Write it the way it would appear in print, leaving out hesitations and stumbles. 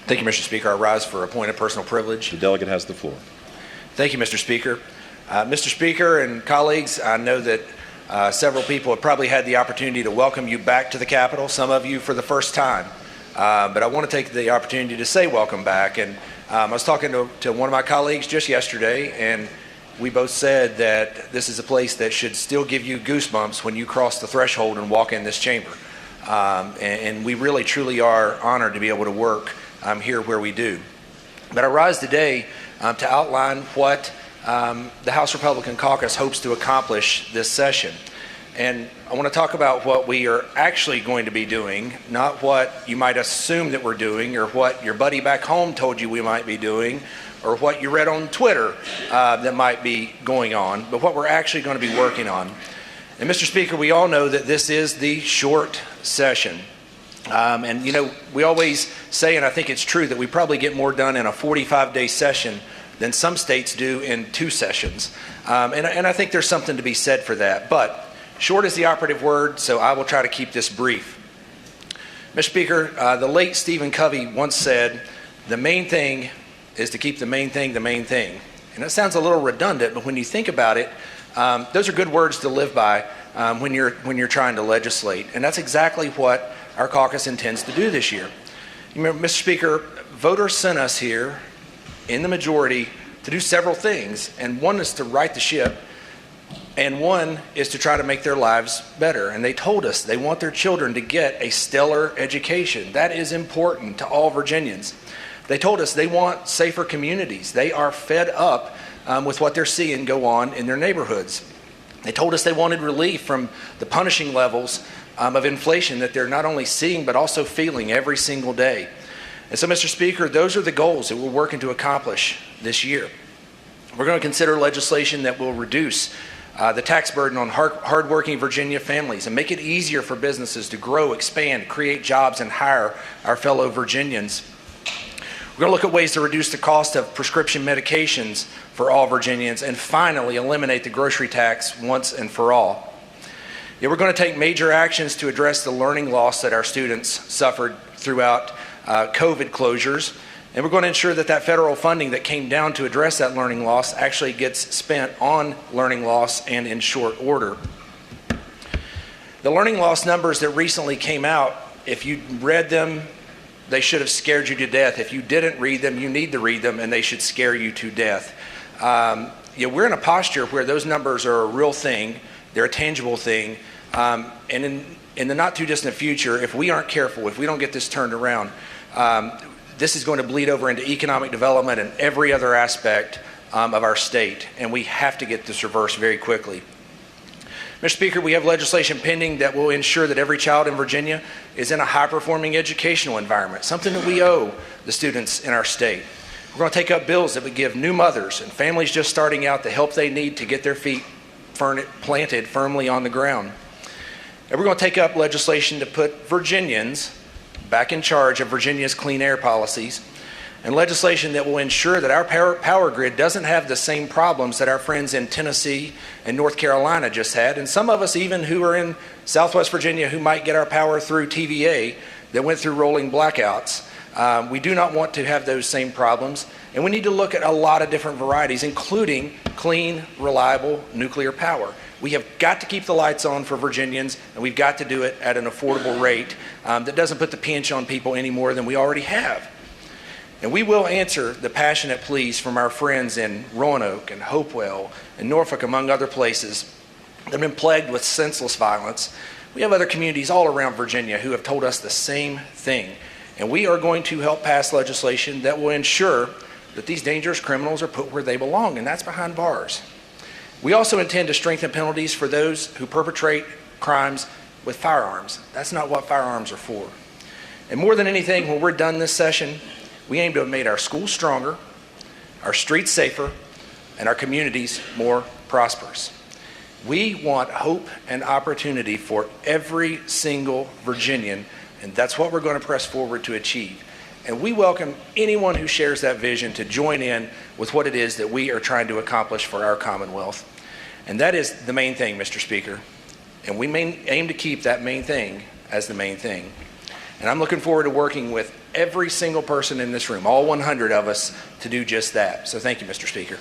Thank you, Mr. Speaker. I rise for a point of personal privilege. The delegate has the floor. Thank you, Mr. Speaker. Mr. Speaker and colleagues, I know that several people have probably had the opportunity to welcome you back to the Capitol, some of you for the first time. But I want to take the opportunity to say welcome back. And I was talking to one of my colleagues just yesterday, and we both said that this is a place that should still give you goosebumps when you cross the threshold and walk in this chamber. And we really, truly are honored to be able to work here where we do. But I rise today to outline what the House Republican Caucus hopes to accomplish this session. And I want to talk about what we are actually going to be doing, not what you might assume that we're doing or what your buddy back home told you we might be doing or what you read on Twitter that might be going on, but what we're actually going to be working on. And Mr. Speaker, we all know that this is the short session. And you know, we always say, and I think it's true, that we probably get more done in a 45-day session than some states do in 2 sessions. And I think there's something to be said for that. But short is the operative word, so I will try to keep this brief. Mr. Speaker, the late Stephen Covey once said, the main thing is to keep the main thing the main thing. And that sounds a little redundant, but when you think about it, those are good words to live by when you're trying to legislate. And that's exactly what our caucus intends to do this year. You remember, Mr. Speaker, voters sent us here in the majority to do several things, and one is to right the ship, and one is to try to make their lives better. And they told us they want their children to get a stellar education. That is important to all Virginians. They told us they want safer communities. They are fed up with what they're seeing go on in their neighborhoods. They told us they wanted relief from the punishing levels of inflation that they're not only seeing but also feeling every single day. And so, Mr. Speaker, those are the goals that we're working to accomplish this year. We're going to consider legislation that will reduce the tax burden on hardworking Virginia families and make it easier for businesses to grow, expand, create jobs, and hire our fellow Virginians. We're going to look at ways to reduce the cost of prescription medications for all Virginians and finally eliminate the grocery tax once and for all. We're going to take major actions to address the learning loss that our students suffered throughout COVID closures, and we're going to ensure that that federal funding that came down to address that learning loss actually gets spent on learning loss and in short order. The learning loss numbers that recently came out, if you read them, they should have scared you to death. If you didn't read them, you need to read them, and they should scare you to death. We're in a posture where those numbers are a real thing. They're a tangible thing. And in the not too distant future, if we aren't careful, if we don't get this turned around, this is going to bleed over into economic development and every other aspect of our state. And we have to get this reversed very quickly. Mr. Speaker, we have legislation pending that will ensure that every child in Virginia is in a high-performing educational environment, something that we owe the students in our state. We're going to take up bills that would give new mothers and families just starting out the help they need to get their feet planted firmly on the ground. And we're going to take up legislation to put Virginians back in charge of Virginia's clean air policies, and legislation that will ensure that our power grid doesn't have the same problems that our friends in Tennessee and North Carolina just had, and some of us even who are in Southwest Virginia who might get our power through TVA that went through rolling blackouts. We do not want to have those same problems, and we need to look at a lot of different varieties, including clean, reliable nuclear power. We have got to keep the lights on for Virginians, and we've got to do it at an affordable rate that doesn't put the pinch on people any more than we already have. And we will answer the passionate pleas from our friends in Roanoke and Hopewell and Norfolk, among other places, that have been plagued with senseless violence. We have other communities all around Virginia who have told us the same thing. And we are going to help pass legislation that will ensure that these dangerous criminals are put where they belong, and that's behind bars. We also intend to strengthen penalties for those who perpetrate crimes with firearms. That's not what firearms are for. And more than anything, when we're done this session, we aim to have made our schools stronger, our streets safer, and our communities more prosperous. We want hope and opportunity for every single Virginian, and that's what we're going to press forward to achieve. And we welcome anyone who shares that vision to join in with what it is that we are trying to accomplish for our Commonwealth. And that is the main thing, Mr. Speaker. And we aim to keep that main thing as the main thing. And I'm looking forward to working with every single person in this room, all 100 of us, to do just that. So thank you, Mr. Speaker.